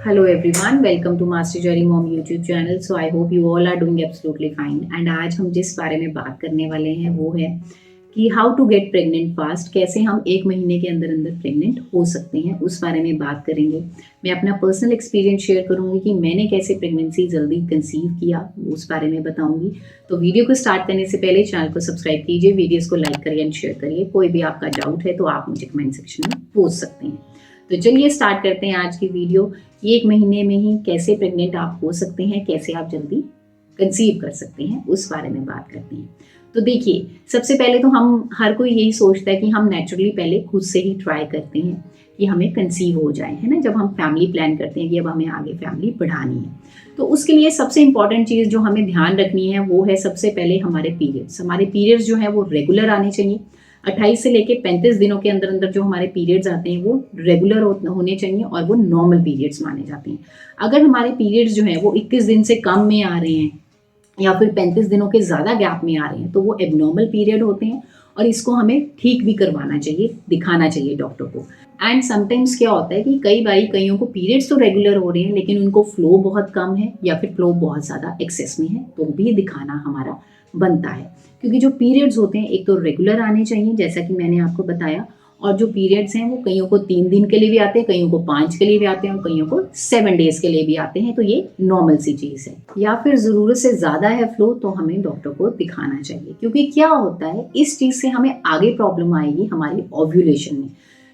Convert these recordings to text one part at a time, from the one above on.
Hello everyone, welcome to Master Journey Mom YouTube channel. So I hope you all are doing absolutely fine. And आज हम जिस बारे में बात करने वाले हैं वो है कि how to get pregnant fast, कैसे हम 1 महीने के अंदर अंदर प्रेग्नेंट हो सकते हैं, उस बारे में बात करेंगे। मैं अपना पर्सनल एक्सपीरियंस शेयर करूंगी कि मैंने कैसे प्रेगनेंसी जल्दी कंसीव किया, उस बारे में बताऊंगी। तो वीडियो को स्टार्ट करने से पहले चैनल को सब्सक्राइब कीजिए, वीडियोस को लाइक करिए एंड शेयर करिए। कोई भी आपका डाउट है तो आप मुझे कमेंट सेक्शन में पूछ सकते हैं। तो चलिए स्टार्ट करते हैं आज की वीडियो कि 1 महीने में ही कैसे प्रेग्नेंट आप हो सकते हैं, कैसे आप जल्दी कंसीव कर सकते हैं, उस बारे में बात करते हैं। तो देखिए, सबसे पहले तो हम हर कोई यही सोचता है कि हम नेचुरली पहले खुद से ही ट्राई करते हैं कि हमें कंसीव हो जाए, है ना। जब हम फैमिली प्लान करते हैं कि अब हमें आगे फैमिली बढ़ानी है, तो उसके लिए सबसे इंपॉर्टेंट चीज़ जो हमें ध्यान रखनी है वो है सबसे पहले हमारे पीरियड्स। हमारे पीरियड्स जो है वो रेगुलर आने चाहिए। 28 से लेके 35 दिनों के अंदर अंदर जो हमारे पीरियड्स आते हैं वो रेगुलर होने चाहिए और वो नॉर्मल पीरियड्स माने जाते हैं। अगर हमारे पीरियड्स जो हैं वो 21 दिन से कम में आ रहे हैं या फिर 35 दिनों के ज़्यादा गैप में आ रहे हैं तो वो एबनॉर्मल पीरियड होते हैं और इसको हमें ठीक भी करवाना चाहिए, दिखाना चाहिए डॉक्टर को। एंड समटाइम्स क्या होता है कि कई बारी कईयों को पीरियड्स तो रेगुलर हो रहे हैं लेकिन उनको फ्लो बहुत कम है या फिर फ्लो बहुत ज़्यादा एक्सेस में है, तो भी दिखाना हमारा बनता है। क्योंकि जो पीरियड्स होते हैं एक तो रेगुलर आने चाहिए जैसा कि मैंने आपको बताया, और जो पीरियड्स हैं वो कईयों को 3 दिन के लिए भी आते हैं, कईयों को 5 के लिए भी आते हैं और कईयों को 7 डेज के लिए भी आते हैं। तो ये नॉर्मल सी चीज़ है। या फिर ज़रूरत से ज़्यादा है फ्लो तो हमें डॉक्टर को दिखाना चाहिए, क्योंकि क्या होता है इस चीज़ से हमें आगे प्रॉब्लम आएगी हमारी ओव्यूलेशन में।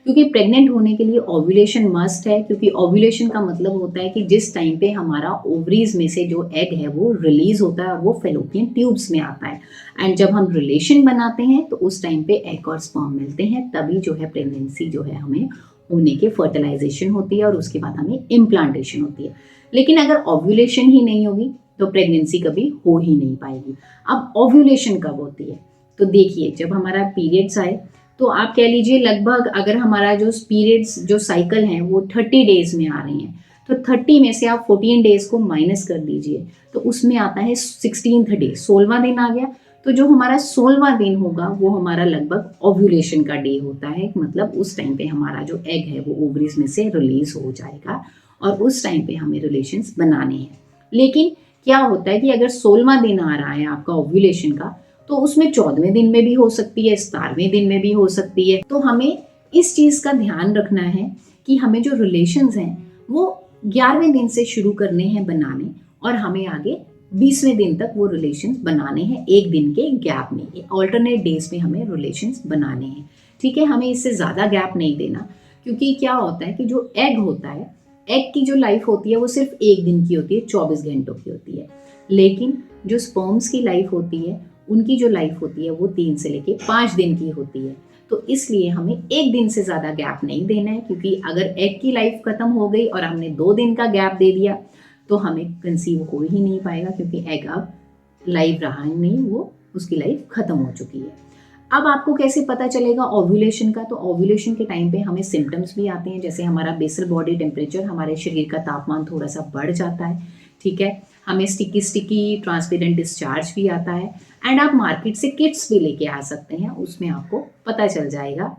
क्योंकि प्रेग्नेंट होने के लिए ओव्यूलेशन मस्ट है, क्योंकि ओव्यूलेशन का मतलब होता है कि जिस टाइम पे हमारा ओवरीज में से जो एग है वो रिलीज होता है और वो फेलोपियन ट्यूब्स में आता है। एंड जब हम रिलेशन बनाते हैं तो उस टाइम पे एग और स्पर्म मिलते हैं, तभी जो है प्रेगनेंसी जो है हमें होने के फर्टिलाइजेशन होती है और उसके बाद हमें इम्प्लांटेशन होती है। लेकिन अगर ओव्यूलेशन ही नहीं होगी तो प्रेगनेंसी कभी हो ही नहीं पाएगी। अब ओव्यूलेशन कब होती है? तो देखिए, जब हमारा पीरियड्स आए तो आप कह लीजिए लगभग अगर हमारा जो पीरियड्स जो साइकिल हैं वो 30 डेज में आ रही हैं तो 30 में से आप 14 डेज को माइनस कर दीजिए तो उसमें आता है 16th डे, 16वां दिन आ गया। तो जो हमारा 16वां दिन होगा वो हमारा लगभग ओव्यूलेशन का डे होता है। मतलब उस टाइम पे हमारा जो एग है वो ओवरीज में से रिलीज हो जाएगा और उस टाइम पे हमें रिलेशंस बनाने हैं। लेकिन क्या होता है कि अगर 16वां दिन आ रहा है आपका ओव्यूलेशन का तो उसमें 14वें दिन में भी हो सकती है, 17वें दिन में भी हो सकती है। तो हमें इस चीज़ का ध्यान रखना है कि हमें जो रिलेशंस हैं वो 11वें दिन से शुरू करने हैं बनाने और हमें आगे 20वें दिन तक वो रिलेशंस बनाने हैं, एक दिन के गैप में, ऑल्टरनेट डेज में हमें रिलेशंस बनाने हैं। ठीक है, हमें इससे ज़्यादा गैप नहीं देना, क्योंकि क्या होता है कि जो एग होता है, एग की जो लाइफ होती है वो सिर्फ एक दिन की होती है, 24 घंटों की होती है। लेकिन जो स्पर्म्स की लाइफ होती है उनकी जो लाइफ होती है वो 3 से लेके 5 दिन की होती है। तो इसलिए हमें एक दिन से ज़्यादा गैप नहीं देना है, क्योंकि अगर एग की लाइफ खत्म हो गई और हमने 2 दिन का गैप दे दिया तो हमें कंसीव हो ही नहीं पाएगा, क्योंकि एग अब लाइव रहा नहीं, वो उसकी लाइफ खत्म हो चुकी है। अब आपको कैसे पता चलेगा ओव्यूलेशन का? तो ओव्यूलेशन के टाइम पे हमें सिम्टम्स भी आते हैं, जैसे हमारा बेसल बॉडी टेम्परेचर, हमारे शरीर का तापमान थोड़ा सा बढ़ जाता है। ठीक है, हमें स्टिकी ट्रांसपेरेंट डिस्चार्ज भी आता है। एंड आप मार्केट से किट्स भी लेके आ सकते हैं, उसमें आपको पता चल जाएगा।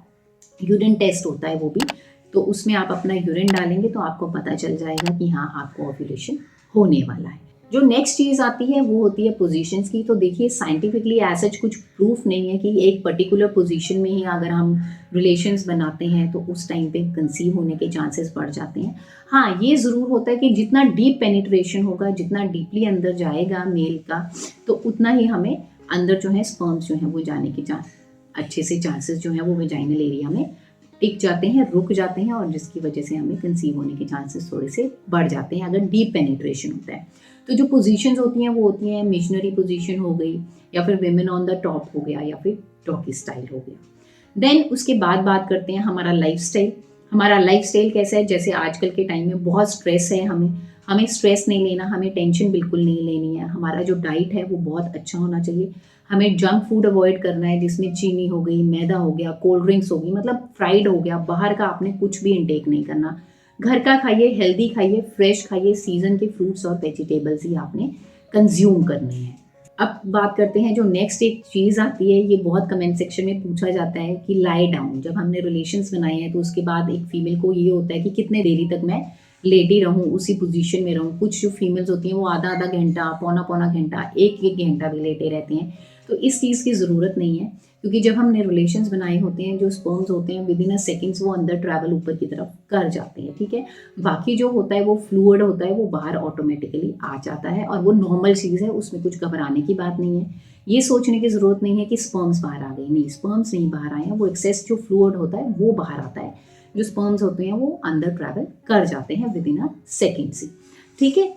यूरिन टेस्ट होता है वो भी, तो उसमें आप अपना यूरिन डालेंगे तो आपको पता चल जाएगा कि हाँ, आपको ओव्यूलेशन होने वाला है। जो नेक्स्ट चीज़ आती है वो होती है पोजीशंस की। तो देखिए, साइंटिफिकली ऐसा कुछ प्रूफ नहीं है कि एक पर्टिकुलर पोजीशन में ही अगर हम रिलेशंस बनाते हैं तो उस टाइम पे कंसीव होने के चांसेस बढ़ जाते हैं। हाँ, ये ज़रूर होता है कि जितना डीप पेनिट्रेशन होगा, जितना डीपली अंदर जाएगा मेल का, तो उतना ही हमें अंदर जो है स्पर्म्स जो हैं वो जाने के अच्छे से चांसेस जो हैं वो वेजाइनल एरिया में टिक जाते हैं, रुक जाते हैं, और जिसकी वजह से हमें कंसीव होने के चांसेस थोड़े से बढ़ जाते हैं अगर डीप पेनिट्रेशन होता है। तो जो पोजीशंस होती हैं वो होती हैं मिशनरी पोजीशन हो गई, या फिर विमेन ऑन द टॉप हो गया, या फिर डॉगी स्टाइल हो गया। देन उसके बाद बात करते हैं हमारा लाइफस्टाइल। हमारा लाइफस्टाइल कैसा है? जैसे आजकल के टाइम में बहुत स्ट्रेस है, हमें स्ट्रेस नहीं लेना, हमें टेंशन बिल्कुल नहीं लेनी है। हमारा जो डाइट है वो बहुत अच्छा होना चाहिए। हमें जंक फूड अवॉइड करना है, जिसमें चीनी हो गई, मैदा हो गया, कोल्ड ड्रिंक्स हो गई, मतलब फ्राइड हो गया, बाहर का आपने कुछ भी इनटेक नहीं करना। घर का खाइए, हेल्दी खाइए, फ्रेश खाइए, सीजन के फ्रूट्स और वेजिटेबल्स ही आपने कंज्यूम करने हैं। अब बात करते हैं जो नेक्स्ट एक चीज़ आती है, ये बहुत कमेंट सेक्शन में पूछा जाता है कि लाई डाउन। जब हमने रिलेशंस बनाए हैं तो उसके बाद एक फीमेल को ये होता है कि कितने देरी तक मैं लेटी रहूँ, उसी पोजीशन में रहूँ। कुछ जो फीमेल्स होती हैं वो आधा-आधा घंटा, पौना-पौना घंटा, 1-1 घंटा भी लेटे रहती हैं। तो इस चीज़ की ज़रूरत नहीं है, क्योंकि जब हमने रिलेशंस बनाए होते हैं, जो स्पर्म्स होते हैं विदिन अ सेकंड्स वो अंदर ट्रैवल ऊपर की तरफ कर जाते हैं, ठीक है। बाकी जो होता है वो फ्लूइड होता है, वो बाहर ऑटोमेटिकली आ जाता है और वो नॉर्मल चीज़ है, उसमें कुछ घबराने की बात नहीं है। ये सोचने की ज़रूरत नहीं है कि स्पर्म्स बाहर आ गए, नहीं, स्पर्म्स नहीं बाहर आए हैं, वो एक्सेस जो फ्लूइड होता है वो बाहर आता है। जो स्पर्म्स होते हैं वो अंदर ट्रैवल कर जाते हैं विदिन अ सेकंड्स ही, ठीक है।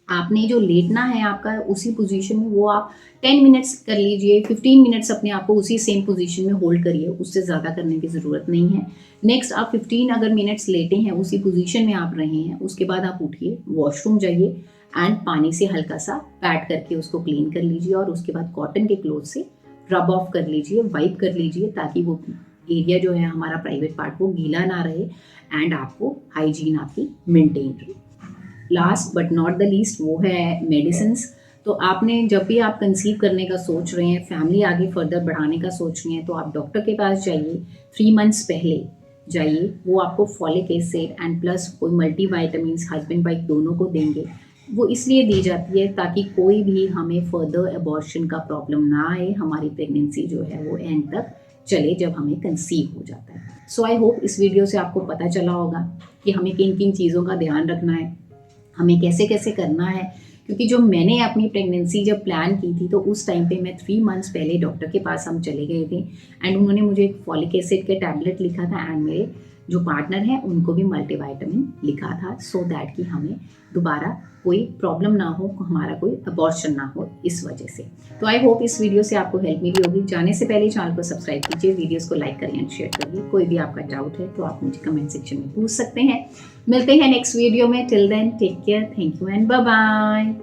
आपने जो लेटना है आपका उसी पोजीशन में, वो आप 10 मिनट्स कर लीजिए, 15 मिनट्स अपने आप को उसी सेम पोजीशन में होल्ड करिए, उससे ज़्यादा करने की ज़रूरत नहीं है। नेक्स्ट आप 15 अगर मिनट्स लेटे हैं, उसी पोजीशन में आप रहे हैं, उसके बाद आप उठिए, वॉशरूम जाइए एंड पानी से हल्का सा पैड करके उसको क्लीन कर लीजिए और उसके बाद कॉटन के क्लोथ से रब ऑफ कर लीजिए, वाइप कर लीजिए, ताकि वो एरिया जो है हमारा प्राइवेट पार्ट वो गीला ना रहे एंड आपको हाइजीन आपकी मेंटेन रहे। Last but not the least वो है मेडिसिन्स। तो आपने जब भी आप कंसीव करने का सोच रहे हैं, फैमिली आगे फर्दर बढ़ाने का सोच रहे हैं, तो आप डॉक्टर के पास जाइए, 3 मंथ्स पहले जाइए। वो आपको फॉलिक एसिड एंड प्लस कोई मल्टी वाइटामिन हस्बैंड वाइफ दोनों को देंगे। वो इसलिए दी जाती है ताकि कोई भी हमें फर्दर अबॉर्शन का प्रॉब्लम ना आए, हमारी प्रेगनेंसी जो है वो एंड तक चले जब हमें कंसीव हो जाता है। सो आई होप इस वीडियो से आपको पता चला होगा कि हमें किन किन चीज़ों का ध्यान रखना है, हमें कैसे कैसे करना है। क्योंकि जो मैंने अपनी प्रेगनेंसी जब प्लान की थी, तो उस टाइम पे मैं 3 मंथ्स पहले डॉक्टर के पास हम चले गए थे एंड उन्होंने मुझे एक फॉलिक एसिड के टैबलेट लिखा था एंड मेरे जो पार्टनर हैं उनको भी मल्टीविटामिन लिखा था, सो दैट कि हमें दोबारा कोई प्रॉब्लम ना हो, हमारा कोई अबॉर्शन ना हो इस वजह से। तो आई होप इस वीडियो से आपको हेल्प मिली होगी। जाने से पहले चैनल को सब्सक्राइब कीजिए, वीडियोस को लाइक करिए एंड शेयर करिए। कोई भी आपका डाउट है तो आप मुझे कमेंट सेक्शन में पूछ सकते हैं। मिलते हैं नेक्स्ट वीडियो में। Till then take care, thank you and bye bye.